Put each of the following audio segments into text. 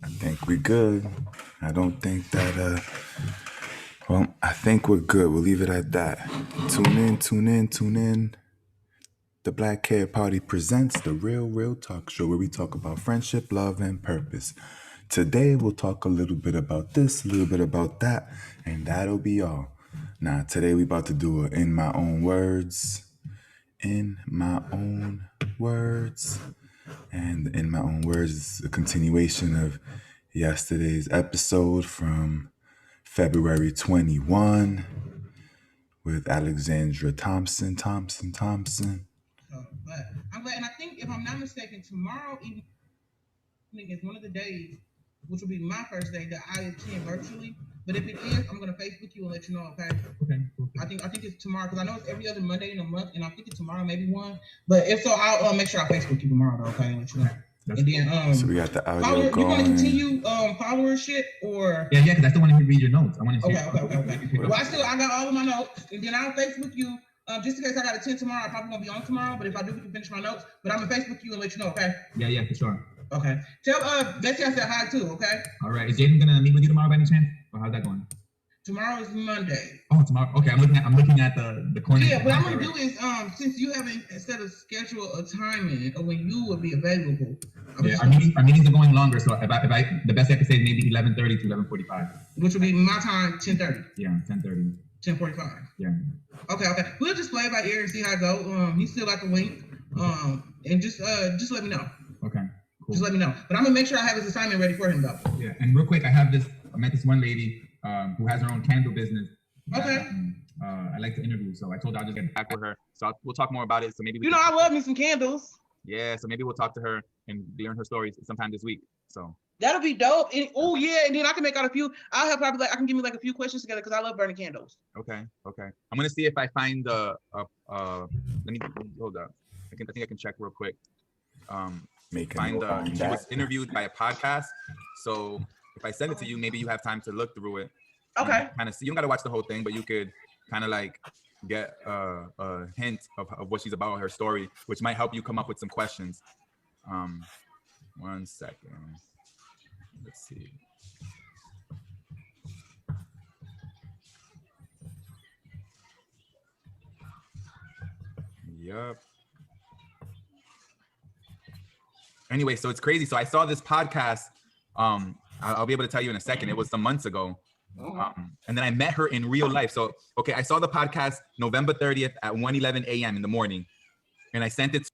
I think we good. I don't think that well, I think we're good. We'll leave it at that. Tune in, tune in, tune in. The Black Hair Party presents the Real Talk Show where we talk about friendship, love, and purpose. Today we'll talk a little bit about this, a little bit about that, and that'll be all. Now, today we about to do a In My Own Words. In My Own Words. And In My Own Words is a continuation of yesterday's episode from February 21 with Alexandra Thompson. But I'm glad, and I think if I'm not mistaken, tomorrow evening is one of the days, which will be my first day that I attend virtually. But if it is, I'm gonna Facebook you and let you know. Okay. Okay. I think it's tomorrow because I know it's every other Monday in a month, and I think it's tomorrow, maybe one. But if so, I'll make sure I Facebook you tomorrow, though. Okay, and let you know. That's and then So we got the audio going. You want to continue followership or? Yeah, because I still want to read your notes. I want to. Okay. Well, I got all of my notes, and then I'll Facebook you. Just in case I got to attend tomorrow, I'm probably gonna be on tomorrow. But if I do, we can finish my notes. But I'm gonna Facebook you and let you know. Okay. Yeah, for sure. Okay. Tell Betsy I said hi too. Okay. All right. Is Jaden gonna meet with you tomorrow by any chance, or how's that going? Tomorrow is Monday. Oh, tomorrow. Okay, I'm looking at the corner. Yeah, what I'm gonna do is since you haven't set a schedule a timing of when you will be available. Our meetings are going longer, so if I the best I could say is maybe 11:30 to 11:45. Which will be my time 10:30. Yeah, 10:30. 10:45. Yeah. Okay. We'll just play it by ear and see how it go. He's still got the link. And just let me know. Okay. Cool. Just let me know. But I'm gonna make sure I have his assignment ready for him though. Yeah, and real quick, I met this one lady who has her own candle business. Okay. I like to interview, so I told her I'll just get back with her. So we'll talk more about it. So maybe I love me some candles. Yeah, so maybe we'll talk to her and learn her stories sometime this week. So that'll be dope. And then I can make out a few. I'll have probably I can give me like a few questions together because I love burning candles. Okay. I'm gonna see if I find let me hold up. I think I can check real quick. She was interviewed by a podcast. So if I send it to you, maybe you have time to look through it. Okay. Kind of see. You don't gotta watch the whole thing, but you could kind of like get a hint of what she's about, her story, which might help you come up with some questions. 1 second. Let's see. Yep. Anyway, so it's crazy. So I saw this podcast. I'll be able to tell you in a second. It was some months ago. And then I met her in real life. So, okay, I saw the podcast November 30th at 1:11 a.m. in the morning. And I sent it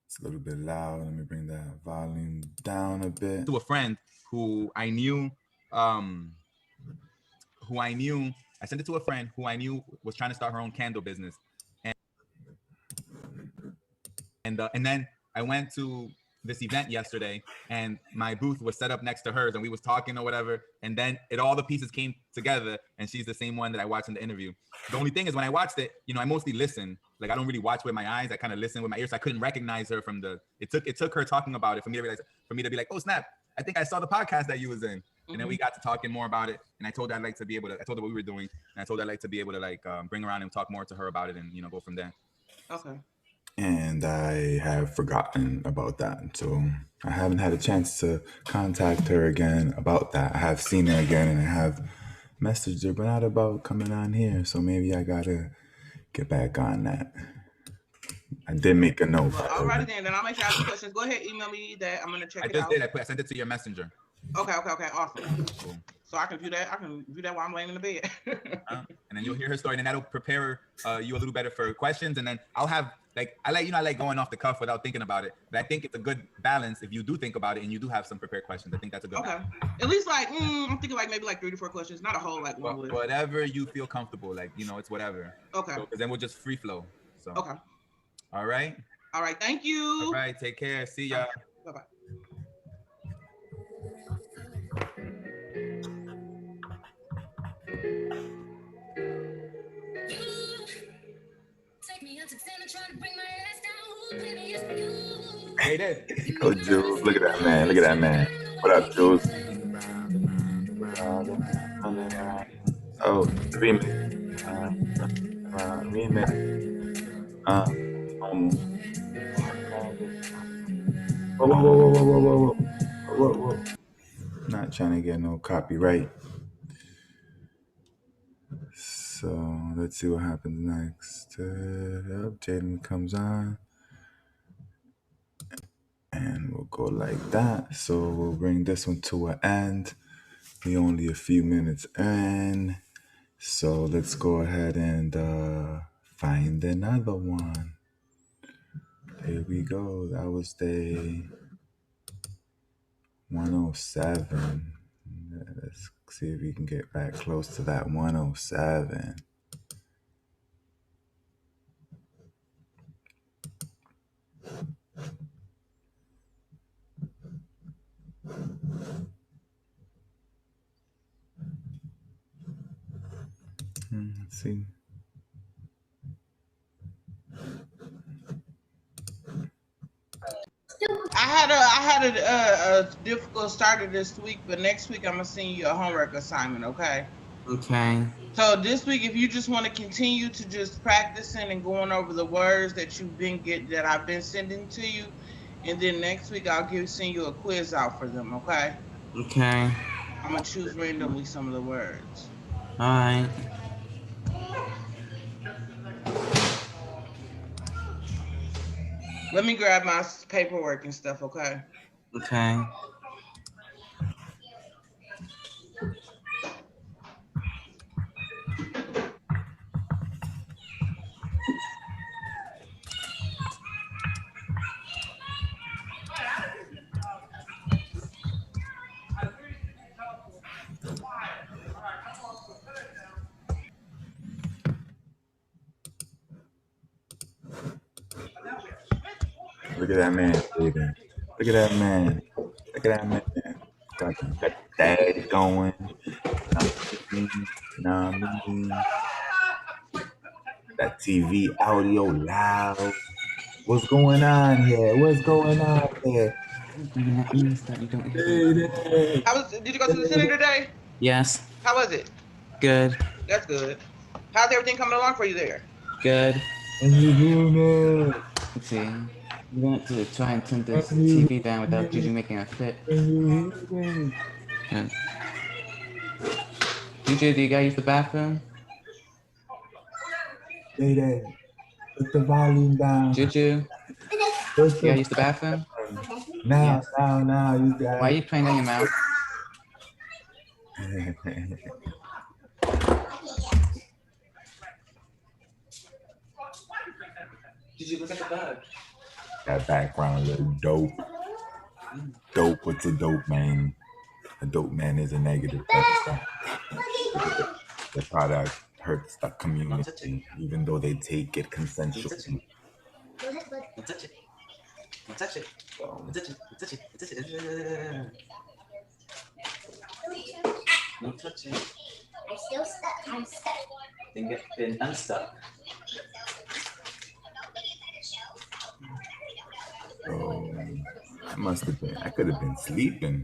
it's a little bit loud. Let me bring that volume down a bit. To a friend who I knew. I sent it to a friend who I knew was trying to start her own candle business. And then I went to this event yesterday and my booth was set up next to hers and we was talking or whatever. And then all the pieces came together and she's the same one that I watched in the interview. The only thing is when I watched it, I mostly listen. Like I don't really watch with my eyes. I kind of listen with my ears. So I couldn't recognize her from it took her talking about it for me to realize, for me to be like, oh snap, I think I saw the podcast that you was in. And then we got to talking more about it. And I told her I'd like to be able to, I told her what we were doing. And I told her I'd like to be able to like bring her around and talk more to her about it and, go from there. Okay. And I have forgotten about that. So I haven't had a chance to contact her again about that. I have seen her again and I have messaged her, but not about coming on here. So maybe I gotta get back on that. I did make a note. Well, all right, then I'll make sure I have questions. Go ahead, email me that. I'm gonna check it out. I just did. I sent it to your messenger. Okay, awesome. Cool. So I can view that. I can view that while I'm laying in the bed. And then you'll hear her story, and then that'll prepare you a little better for questions. And then I'll have I like going off the cuff without thinking about it. But I think it's a good balance if you do think about it and you do have some prepared questions. I think that's a good. Okay. At least I'm thinking maybe 3 to 4 questions, not a whole whatever you feel comfortable. It's whatever. Okay. Because then we'll just free flow. So. Okay. All right. Thank you. All right. Take care. See ya. Bye bye. Hey there. Oh, Jules, look at that man. What up, Jules? Oh, remix. Whoa. Not trying to get no copyright. So let's see what happens next. Jaden comes on. And we'll go like that. So we'll bring this one to an end. We only a few minutes in. So let's go ahead and find another one. Here we go. That was day 107. Let's see if we can get back close to that 107. Let's see. I had a difficult start of this week, but next week I'm gonna send you a homework assignment, okay? Okay. So this week, if you just want to continue to just practicing and going over the words that I've been sending to you, and then next week I'll send you a quiz out for them, okay? Okay. I'm gonna choose randomly some of the words. All right. Let me grab my paperwork and stuff, okay? Okay. Look at that man, Jaden. Look at that man. Look at that man. Got the dad going. Nah, that TV audio loud. What's going on here? What's going on here? Did you go to the center today? Yes. How was it? Good. That's good. How's everything coming along for you there? Good. Let's see. We're going to try and turn this TV down without Juju making a fit. Good. Juju, do you guys use the bathroom? Jaden, put the volume down. Juju, do you guys use the bathroom? Now, Yes. now, you got. Why are you playing in your mouth? Juju, look at the bug. That background look dope. Dope, what's a dope man? A dope man is a negative. The product hurts the community, even though they take it consensually. Don't touch it. Don't touch it. Don't touch it. Don't touch it. Don't touch it. Don't touch it. I'm still stuck. I'm stuck. Then get unstuck. Oh, I could have been sleeping.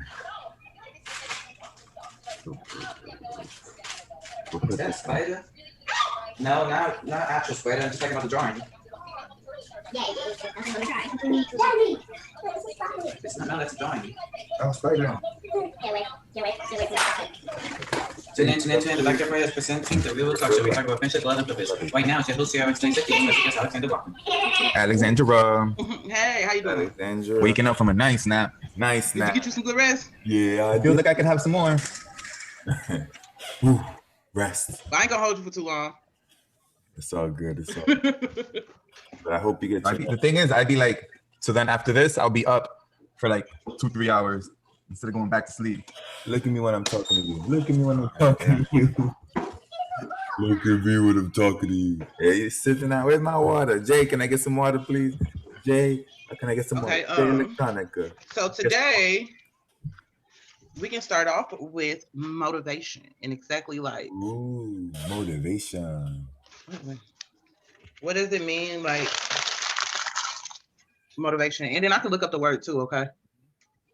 Is that a spider? No, not actual spider. I'm just talking about the drawing. Yeah, that's what I'm trying. Daddy! That's a spider. It's not. No, that's a drawing. Oh, spider. Get away. Tune in. The Black Cafe is presenting the real talk show. We talk about friendship, love, and purpose. Right now, it's your host, Sierra, explains it. It's Alexander Bachman. Alexandra. Hey, how you doing? Alexandra. Waking up from a nice nap. Nice Did you nap. get you some good rest? Yeah, I I feel did. like I could have some more. Whew, rest. I ain't gonna hold you for too long. It's all good. It's all good. But I hope you get The thing is, I'd be like, so then after this, I'll be up for like 2-3 hours instead of going back to sleep. Look at me when I'm talking to you. Look at me when I'm talking to you. Look at me when I'm talking to you. Hey, you're sitting out. Where's my water? Jay, can I get some water, please? Jay, can I get some Okay, water? Jay Electronica. So today we can start off with motivation and exactly like Ooh, motivation. what does it mean, like motivation? And then I can look up the word too, okay?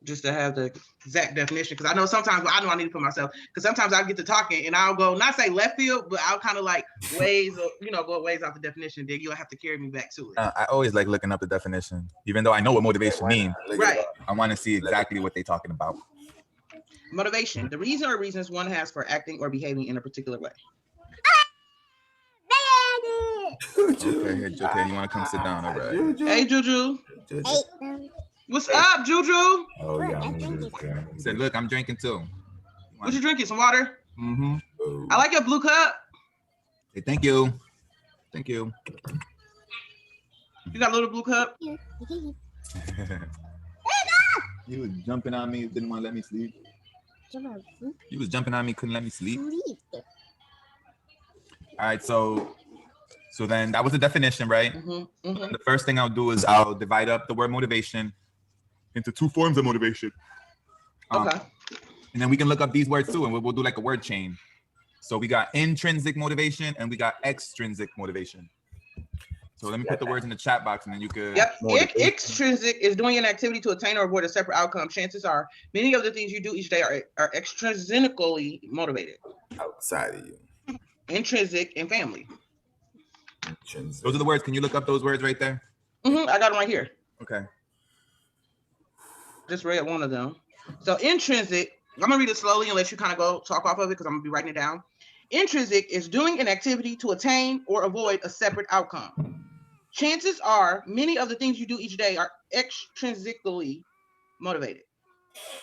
Just to have the exact definition, because I know sometimes I know I need to put myself, because sometimes I get to talking and I'll go not say left field, but I'll kind of like ways, go ways off the definition. Then you'll have to carry me back to it. I always like looking up the definition, even though I know what motivation means. Right. I want to see exactly what they're talking about. Motivation, the reason or reasons one has for acting or behaving in a particular way. Okay, here, okay, you want to come sit down? All right. Hey, Juju. Hey, What's up, Juju? Oh yeah, I'm gonna do this guy. He said, look, I'm drinking too. What you drinking? Some water? Mm-hmm. I like your blue cup. Hey, thank you. Thank you. You got a little blue cup? He was jumping on me, didn't want to let me sleep. He was jumping on me, couldn't let me sleep. All right, so then that was the definition, right? The first thing I'll do is I'll divide up the word motivation into two forms of motivation. Okay. And then we can look up these words too, and we'll do like a word chain. So we got intrinsic motivation and we got extrinsic motivation. So let me put the words in the chat box, and then you could. Yep. Extrinsic is doing an activity to attain or avoid a separate outcome. Chances are many of the things you do each day are extrinsically motivated. Outside of you. Intrinsic and family. Those are the words. Can you look up those words right there? I got them right here. Okay. Just read one of them. So intrinsic, I'm gonna read it slowly and let you kind of go talk off of it because I'm gonna be writing it down. Intrinsic is doing an activity to attain or avoid a separate outcome. Chances are many of the things you do each day are extrinsically motivated.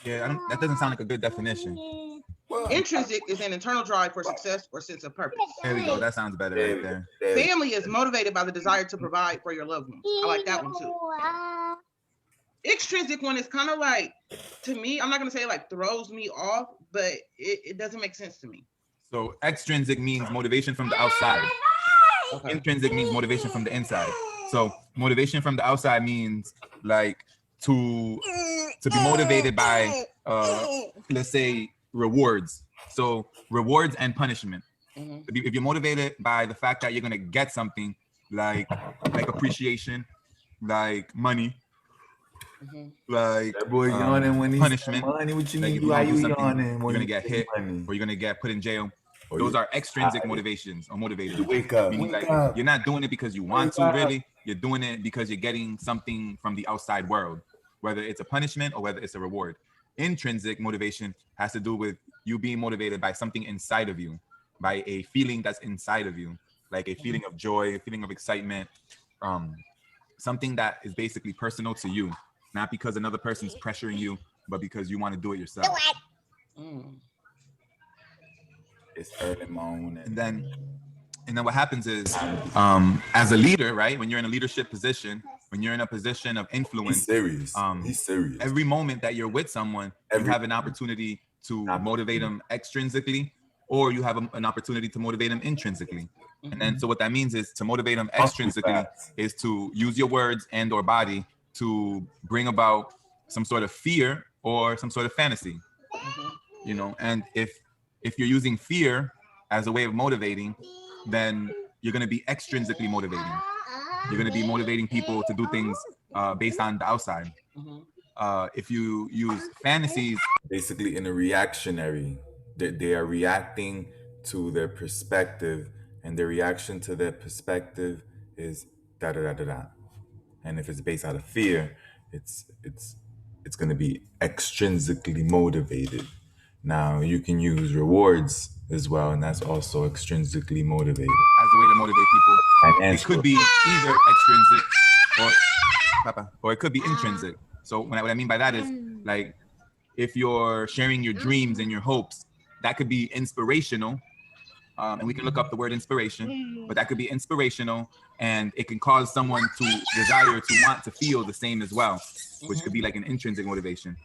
Yeah, that doesn't sound like a good definition. Intrinsic is an internal drive for success or sense of purpose. There we go. That sounds better right there. Family is motivated by the desire to provide for your loved ones. I like that one too. Extrinsic one is kind of like, to me, I'm not gonna say like throws me off, but it doesn't make sense to me. So extrinsic means motivation from the outside. Okay. Intrinsic means motivation from the inside. So motivation from the outside means like to be motivated by let's say rewards. So rewards and punishment. If you're motivated by the fact that you're gonna get something like appreciation, like money, like That boy yawning when he's punishment. money. What you Like mean? if you Why don't do you something, yawning? you're when gonna you get get hit, money? or you're gonna get put in jail. Or Those you- are extrinsic motivations or motivators. Wake up. Meaning Wake like up. you're not doing it because you want Wake to up. really. You're doing it because you're getting something from the outside world, whether it's a punishment or whether it's a reward. Intrinsic motivation has to do with you being motivated by something inside of you, by a feeling that's inside of you, like a feeling of joy, a feeling of excitement, something that is basically personal to you, not because another person's pressuring you, but because you want to do it yourself. It's early morning. And then what happens is, as a leader, right? When you're in a leadership position, when you're in a position of influence, He's serious. He's serious. every moment that you're with someone, you have an opportunity to motivate them extrinsically, or you have an opportunity to motivate them intrinsically. And then, so what that means is to motivate them extrinsically is to use your words and or body to bring about some sort of fear or some sort of fantasy, you know. And if you're using fear as a way of motivating, then you're going to be extrinsically motivating. You're going to be motivating people to do things based on the outside. If you use fantasies, Basically, in a reactionary, they are reacting to their perspective, and their reaction to their perspective is da da da da da. And if it's based out of fear, it's going to be extrinsically motivated. Now you can use rewards as well, and that's also extrinsically motivated. as a way to motivate people, And it could be either extrinsic or it could be intrinsic. So what I mean by that is, like, if you're sharing your dreams and your hopes, that could be inspirational. And we can look up the word inspiration, but that could be inspirational, and it can cause someone to desire to want to feel the same as well, which could be like an intrinsic motivation.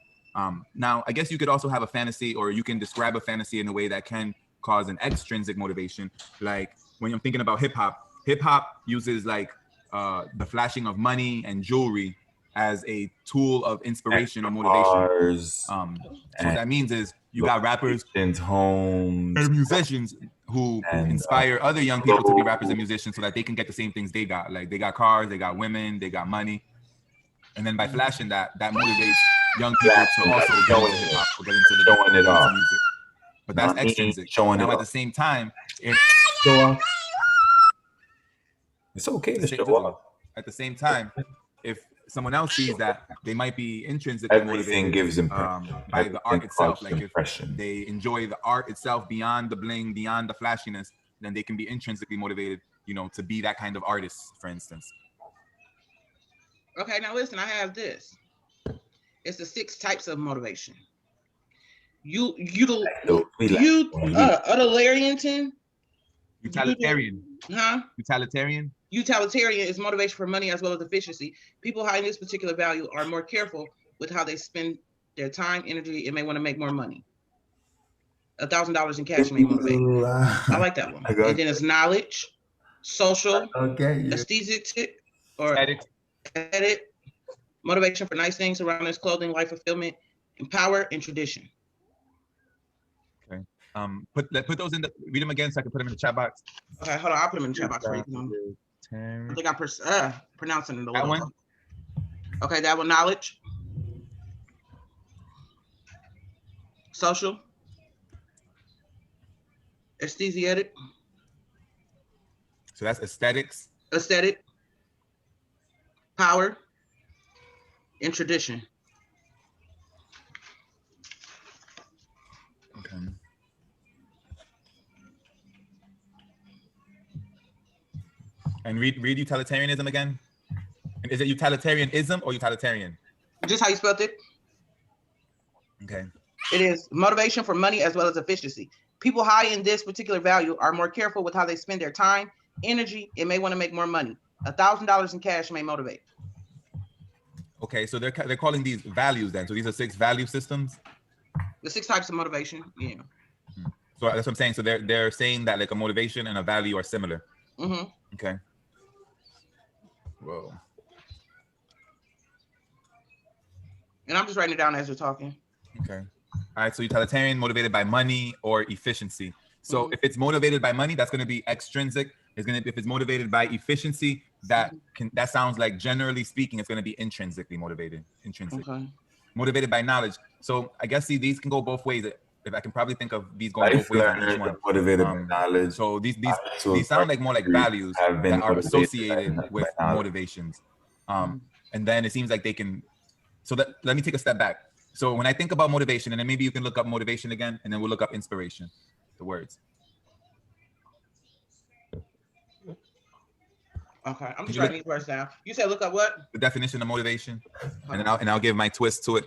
Now, I guess you could also have a fantasy, or you can describe a fantasy in a way that can cause an extrinsic motivation. Like when I'm thinking about hip hop uses like the flashing of money and jewelry as a tool of inspiration or motivation. Cars, So what that means is you got rappers homes, and musicians who inspire other young people to be rappers and musicians so that they can get the same things they got. Like they got cars, they got women, they got money. And then by flashing that motivates young people to also get into hip hop or get into the showing it off. music. But that's extrinsic. Showing now it at off. the same time, it's okay to show off. at the same time, if someone else sees that, they might be intrinsically Everything motivated gives impression. by the art Everything itself. causes Like if impression. they enjoy the art itself beyond the bling, beyond the flashiness, then they can be intrinsically motivated, to be that kind of artist, for instance. Okay, now listen, I have this. It's the 6 types of motivation. Utilitarian. Utilitarian is motivation for money as well as efficiency. People high in this particular value are more careful with how they spend their time, energy, and may want to make more money. $1,000 in cash may motivate. I like that one. And then it's knowledge, social, aesthetic, or edit, motivation for nice things around us, clothing, life fulfillment, and power and tradition. Okay. Put those in read them again so I can put them in the chat box. Okay, hold on. I'll put them in the chat box for you. I think I'm pronouncing it a little. That one? Okay, that one, knowledge, social, aesthetic. So that's aesthetics. Aesthetic, power, and tradition. Okay. And read utilitarianism again. Is it utilitarianism or utilitarian? Just how you spelled it. Okay. It is motivation for money as well as efficiency. People high in this particular value are more careful with how they spend their time, energy, and may want to make more money. $1,000 in cash may motivate. Okay, so they're calling these values then. So these are 6 value systems. The 6 types of motivation. Yeah. So that's what I'm saying. So they're saying that like a motivation and a value are similar. Mm-hmm. Okay. Whoa. And I'm just writing it down as you're talking. Okay. All right. So utilitarian, motivated by money or efficiency. So if it's motivated by money, that's going to be extrinsic. If it's motivated by efficiency, that sounds like, generally speaking, it's going to be intrinsically motivated. Intrinsic. Okay. Motivated by knowledge. So I guess these can go both ways. If I can probably think of these going both ways on each one. Motivated by knowledge. So these sound like more like values that are associated with motivations. And then it seems like they can. So let me take a step back. So when I think about motivation, and then maybe you can look up motivation again, and then we'll look up inspiration, the words. Okay, I'm just writing these words down. You said look up what? The definition of motivation, and I'll give my twist to it.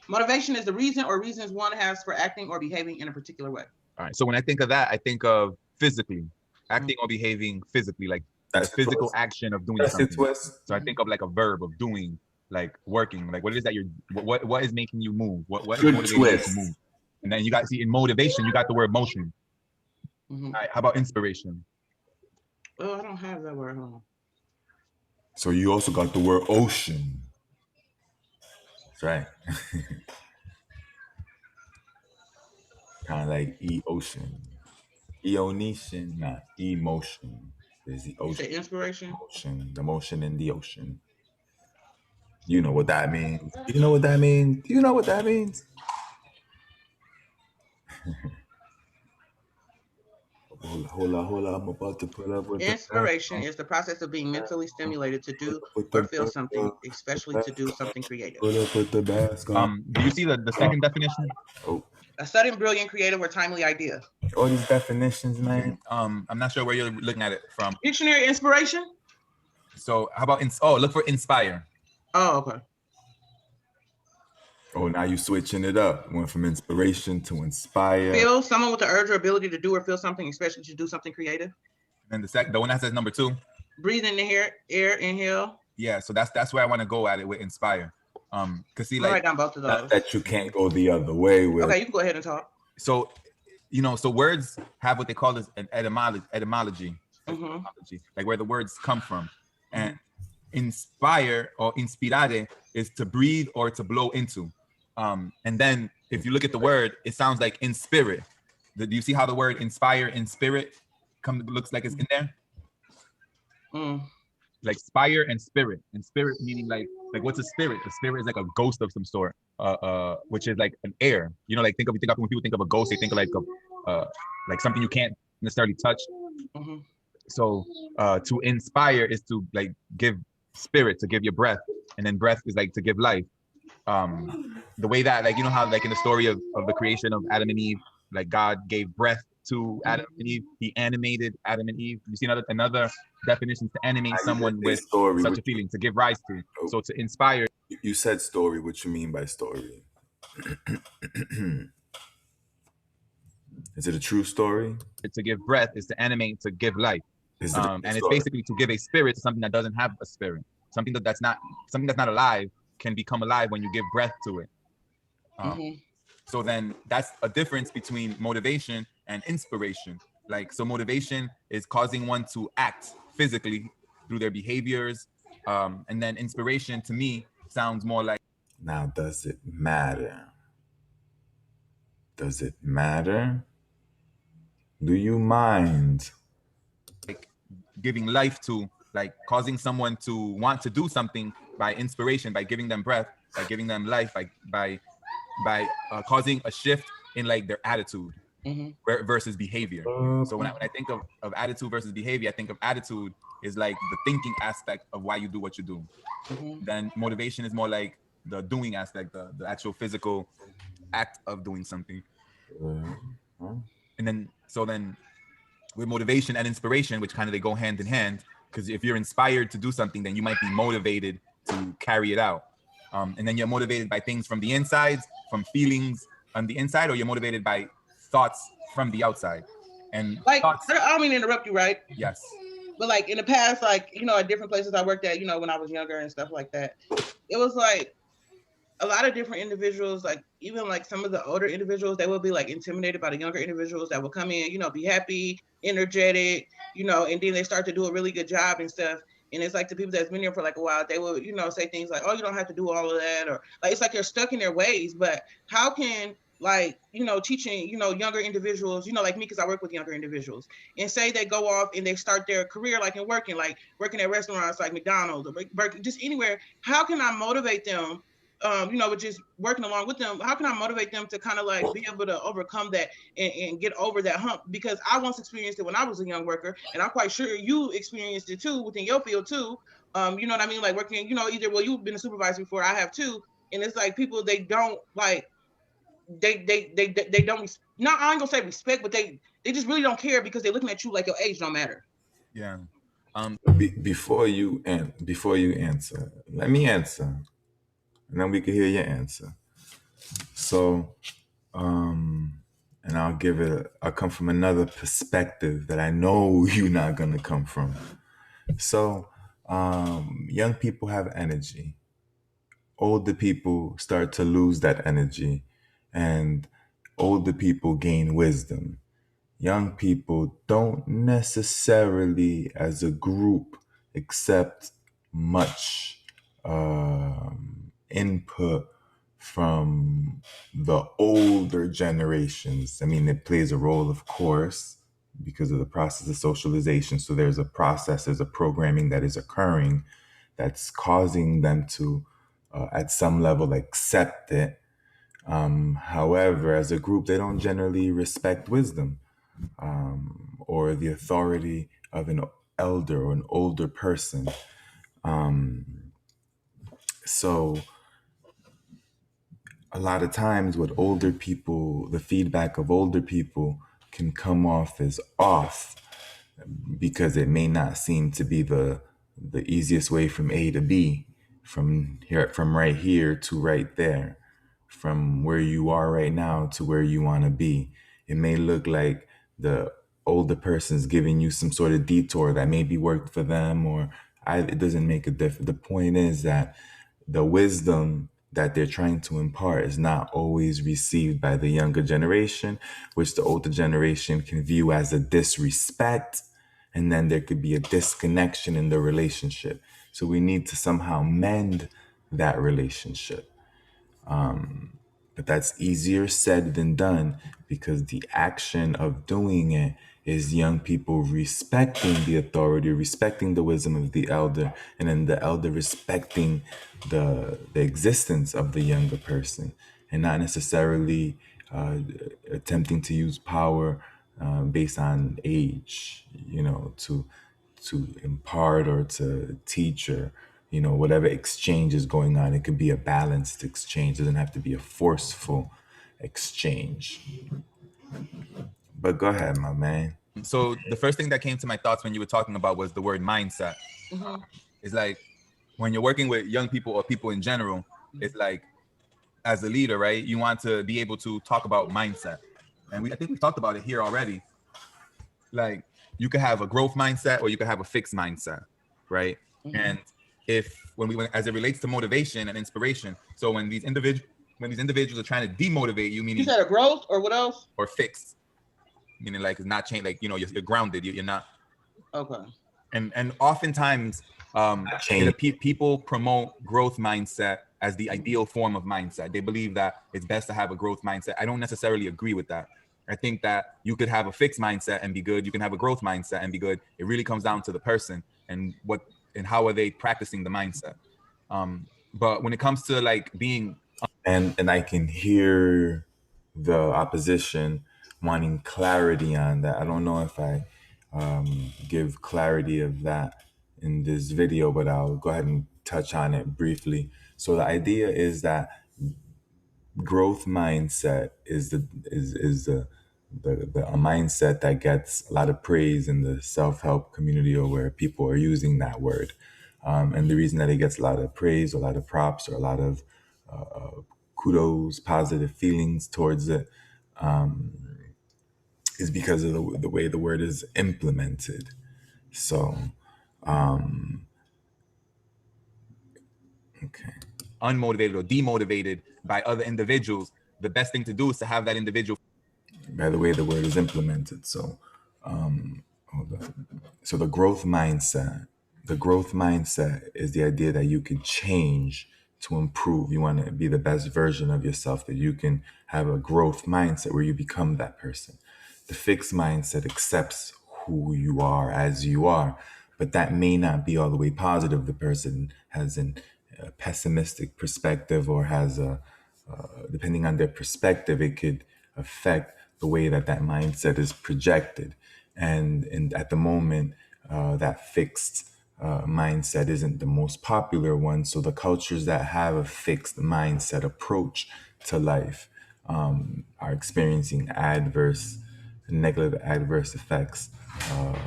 Motivation is the reason or reasons one has for acting or behaving in a particular way. All right. So when I think of that, I think of physically, acting or behaving physically, like the physical action of doing something. So I think of like a verb of doing, like working, like what it is that what is making you move? What is motivating you to move? And then you got to see in motivation, you got the word motion. All right. How about inspiration? Oh, I don't have that word. Hold on. So you also got the word ocean. That's right. Kind of like ocean. Eonation, not emotion. There's the ocean. You say inspiration? Ocean, the motion in the ocean. You know what that means. You know what that means. You know what that means. Hold up. I'm about to put up with inspiration is the process of being mentally stimulated to do or feel something, especially to do something creative. Put the mask on. Do you see the second definition? Oh. A sudden, brilliant, creative, or timely idea. All these definitions, man. I'm not sure where you're looking at it from. Dictionary inspiration. So how about look for inspire. Oh, okay. Oh, now you switching it up. Went from inspiration to inspire. Feel someone with the urge or ability to do or feel something, especially to do something creative. And the one that says number 2. Breathe in the air, inhale. Yeah, so that's where I want to go at it with inspire. Cause see, like, write down both of those. Not that you can't go the other way with. Okay, you can go ahead and talk. So, so words have what they call as an etymology, like where the words come from. And inspire or inspirare is to breathe or to blow into. And then if you look at the word, it sounds like in spirit. Do you see how the word inspire in spirit looks like it's in there? Like spire and spirit meaning like what's a spirit? A spirit is like a ghost of some sort, which is like an air. Like think of when people think of a ghost, they think of like something you can't necessarily touch. So to inspire is to like give spirit, to give your breath. and then breath is like to give life. The way that, like, you know how, like, in the story of the creation of Adam and Eve, like, God gave breath to Adam and Eve. He animated Adam and Eve. You see another definition to animate someone with story. such a feeling, to give rise to. So to inspire. You said story. What you mean by story? Is it a true story? To give breath is to animate, to give life. And it's basically to give a spirit to something that doesn't have a spirit. Something that's not alive can become alive when you give breath to it. So then that's a difference between motivation and inspiration. Like, so motivation is causing one to act physically through their behaviors. And then inspiration, to me, sounds more like. Now, does it matter? Does it matter? Do you mind? Like giving life to, like, causing someone to want to do something by inspiration, by giving them breath, by giving them life, by causing a shift in, like, their attitude versus behavior. So when I think of attitude versus behavior, I think of attitude is like the thinking aspect of why you do what you do. Then motivation is more like the doing aspect, the actual physical act of doing something. And then with motivation and inspiration, which kind of, they go hand in hand, because if you're inspired to do something, then you might be motivated to carry it out. And then you're motivated by things from the inside, from feelings on the inside, or you're motivated by thoughts from the outside. And like, thoughts, I don't mean to interrupt you, right? Yes. But like in the past, like, you know, at different places I worked at, you know, when I was younger and stuff like that, it was like a lot of different individuals, like even like some of the older individuals, they will be like intimidated by the younger individuals that will come in, you know, be happy, energetic, you know, and then they start to do a really good job and stuff. And it's like the people that's been here for like a while, they will, you know, say things like, oh, you don't have to do all of that. Or like, it's like they're stuck in their ways. But how can, like, you know, teaching, you know, younger individuals, you know, like me, because I work with younger individuals, and say they go off and they start their career like in working at restaurants like McDonald's or Burger, just anywhere. How can I motivate them? You know, just working along with them, how can I motivate them to kind of like be able to overcome that and get over that hump? Because I once experienced it when I was a young worker, and I'm quite sure you experienced it too within your field too. You know what I mean? Like working, you know, you've been a supervisor before, I have too, and it's like people, they don't like, they don't, not, I ain't gonna say respect, but they just really don't care because they're looking at you like your age don't matter. Yeah. Before you answer, let me answer. And then we can hear your answer. So, and I'll come from another perspective that I know you're not gonna come from. So, young people have energy. Older people start to lose that energy, and older people gain wisdom. Young people don't necessarily, as a group, accept much input from the older generations. I mean, it plays a role, of course, because of the process of socialization. So there's a programming that is occurring that's causing them to, at some level, accept it. However, as a group, they don't generally respect wisdom or the authority of an elder or an older person. So a lot of times with older people, the feedback of older people can come off as off because it may not seem to be the easiest way from A to B, from right here to right there, from where you are right now to where you want to be. It may look like the older person's giving you some sort of detour that maybe worked for them, or it doesn't make a difference. The point is that the wisdom that they're trying to impart is not always received by the younger generation, which the older generation can view as a disrespect, and then there could be a disconnection in the relationship. So we need to somehow mend that relationship. But that's easier said than done, because the action of doing it is young people respecting the authority, respecting the wisdom of the elder, and then the elder respecting the existence of the younger person, and not necessarily attempting to use power based on age, you know, to impart or to teach or you know, whatever exchange is going on. It could be a balanced exchange. It doesn't have to be a forceful exchange. But go ahead, my man. So the first thing that came to my thoughts when you were talking about was the word mindset. Mhm. It's like when you're working with young people or people in general, it's like as a leader, right? You want to be able to talk about mindset. And I think we've talked about it here already. Like you could have a growth mindset or you could have a fixed mindset, right? Mhm. And as it relates to motivation and inspiration, so when these individuals are trying to demotivate you, You meaning said a growth or what else? or fixed, meaning like it's not changed, like you're grounded, you're not. Okay. And oftentimes people promote growth mindset as the ideal form of mindset. They believe that it's best to have a growth mindset. I don't necessarily agree with that. I think that you could have a fixed mindset and be good. You can have a growth mindset and be good. It really comes down to the person and how are they practicing the mindset. But when it comes to like being, And I can hear the opposition wanting clarity on that. I don't know if I give clarity of that in this video, but I'll go ahead and touch on it briefly. So the idea is that growth mindset is a mindset that gets a lot of praise in the self-help community, or where people are using that word. And the reason that it gets a lot of praise, a lot of props, or a lot of kudos, positive feelings towards it, is because of the way the word is implemented. So, okay. unmotivated or demotivated by other individuals, the best thing to do is to have that individual. By the way the word is implemented. So, hold on. So the growth mindset is the idea that you can change to improve. You want to be the best version of yourself, that you can have a growth mindset where you become that person. The fixed mindset accepts who you are as you are, but that may not be all the way positive. The person has a pessimistic perspective, or has depending on their perspective, it could affect the way that mindset is projected. And at the moment, that fixed mindset isn't the most popular one. So the cultures that have a fixed mindset approach to life are experiencing negative adverse effects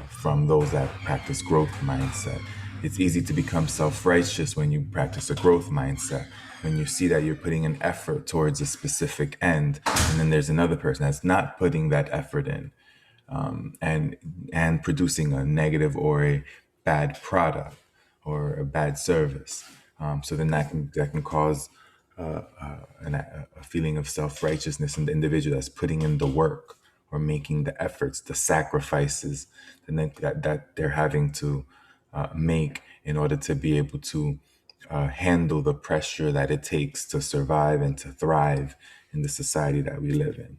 from those that practice growth mindset. It's easy to become self-righteous when you practice a growth mindset, when you see that you're putting an effort towards a specific end, and then there's another person that's not putting that effort in, and producing a negative or a bad product or a bad service. So then that can cause a feeling of self-righteousness in the individual that's putting in the work, or making the efforts, the sacrifices, and then that they're having to make in order to be able to handle the pressure that it takes to survive and to thrive in the society that we live in.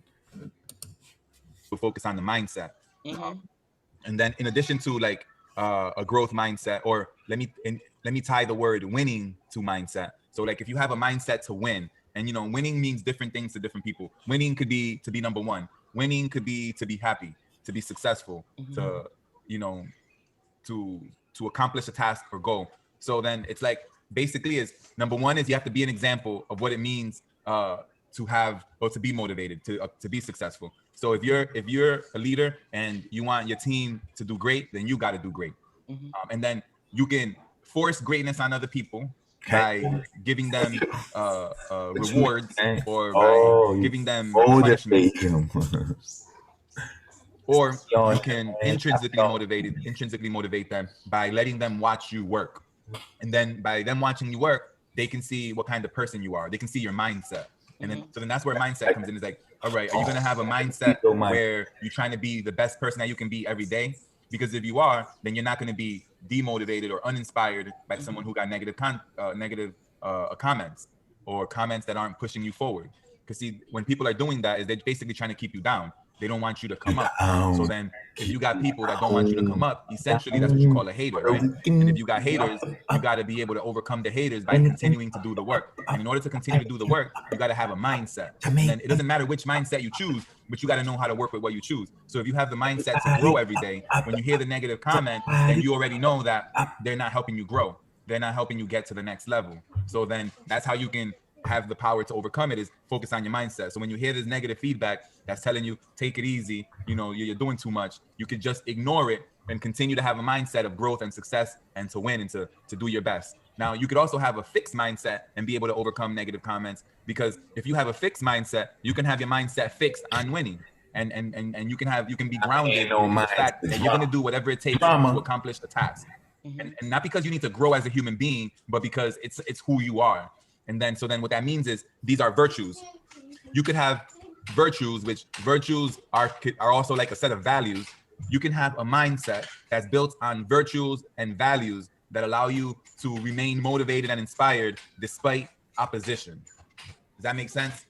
Focus on the mindset. Mhm. And then in addition to like a growth mindset, or let me tie the word winning to mindset. So like if you have a mindset to win, and winning means different things to different people. Winning could be to be number one. Winning could be to be happy, to be successful, to to accomplish a task or goal. So then it's like basically is number one is you have to be an example of what it means to have or to be motivated to be successful. So if you're a leader and you want your team to do great, then you got to do great. And then you can force greatness on other people by giving them rewards, or by giving them punishments. Or you can intrinsically motivate them by letting them watch you work. And then by them watching you work, they can see what kind of person you are. They can see your mindset. And then so then that's where mindset comes in. It's like, all right, are you gonna have a mindset where you're trying to be the best person that you can be every day? Because if you are, then you're not gonna be demotivated or uninspired by someone who got negative comments, or comments that aren't pushing you forward. Because see, when people are doing that, is they're basically trying to keep you down. They don't want you to come up. So then if you got people that don't want you to come up, essentially that's what you call a hater, right? And if you got haters, you got to be able to overcome the haters by continuing to do the work. And in order to continue to do the work, you got to have a mindset. And then it doesn't matter which mindset you choose, but you got to know how to work with what you choose. So if you have the mindset to grow every day, when you hear the negative comment, then you already know that they're not helping you grow. they're not helping you get to the next level. So then that's how you can have the power to overcome it, is focus on your mindset. So when you hear this negative feedback that's telling you, take it easy, you know, you're doing too much, you could just ignore it and continue to have a mindset of growth and success and to win and to do your best. Now, you could also have a fixed mindset and be able to overcome negative comments, because if you have a fixed mindset, you can have your mindset fixed on winning. And you can be grounded in the fact that you're going to do whatever it takes to accomplish the task. And not because you need to grow as a human being, but because it's who you are. And then, so then what that means is these are virtues. You could have virtues, which virtues are also like a set of values. You can have a mindset that's built on virtues and values that allow you to remain motivated and inspired despite opposition. Does that make sense?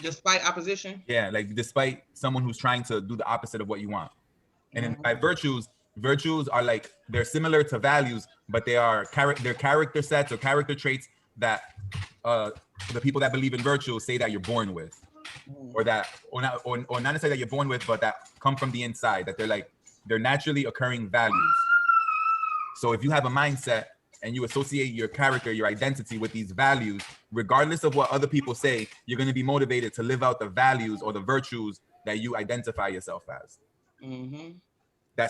Despite opposition? Yeah, like despite someone who's trying to do the opposite of what you want. And then by virtues are like, they're similar to values, but they're character sets or character traits that the people that believe in virtues say that you're born with, or not necessarily that you're born with, but that come from the inside, that they're naturally occurring values. So if you have a mindset and you associate your character, your identity with these values, regardless of what other people say, you're going to be motivated to live out the values or the virtues that you identify yourself as.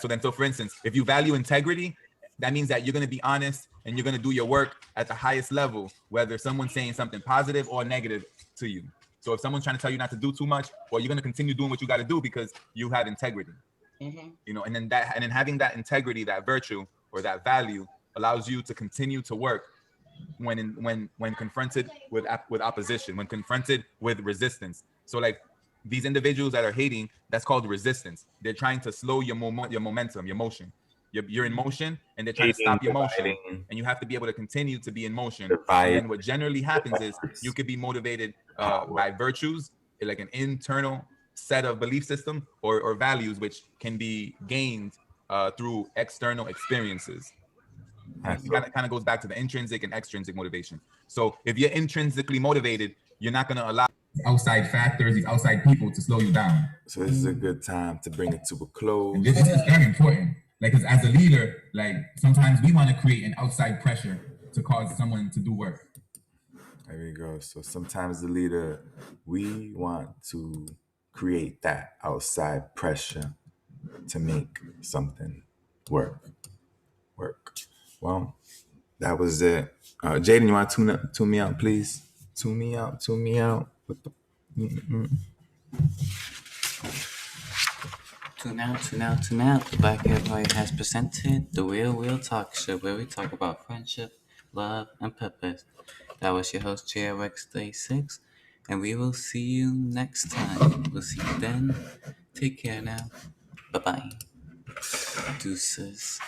So for instance, if you value integrity, that means that you're going to be honest and you're going to do your work at the highest level, whether someone's saying something positive or negative to you. So if someone's trying to tell you not to do too much, well, you're going to continue doing what you got to do because you have integrity. You know, and then having that integrity, that virtue or that value allows you to continue to work when confronted with opposition, when confronted with resistance. So like these individuals that are hating, that's called resistance. They're trying to slow your momentum, your motion. You're in motion and they're trying to stop your motion, and you have to be able to continue to be in motion. And then what generally happens is you could be motivated by virtues, like an internal set of belief system or values, which can be gained through external experiences. It kind of goes back to the intrinsic and extrinsic motivation. So if you're intrinsically motivated, you're not going to allow outside factors, these outside people to slow you down. So this is a good time to bring it to a close. And this is very important. Like, as a leader, like sometimes we want to create an outside pressure to cause someone to do work. There we go. So sometimes the leader, we want to create that outside pressure to make something work. Well, that was it. Jaden, you want to tune me out, please? Tune me out. What the? Tune out. The Black Hair Party has presented the Real Talk Show, where we talk about friendship, love, and purpose. That was your host, JRX36, and we will see you next time. We'll see you then. Take care now. Bye-bye. Deuces.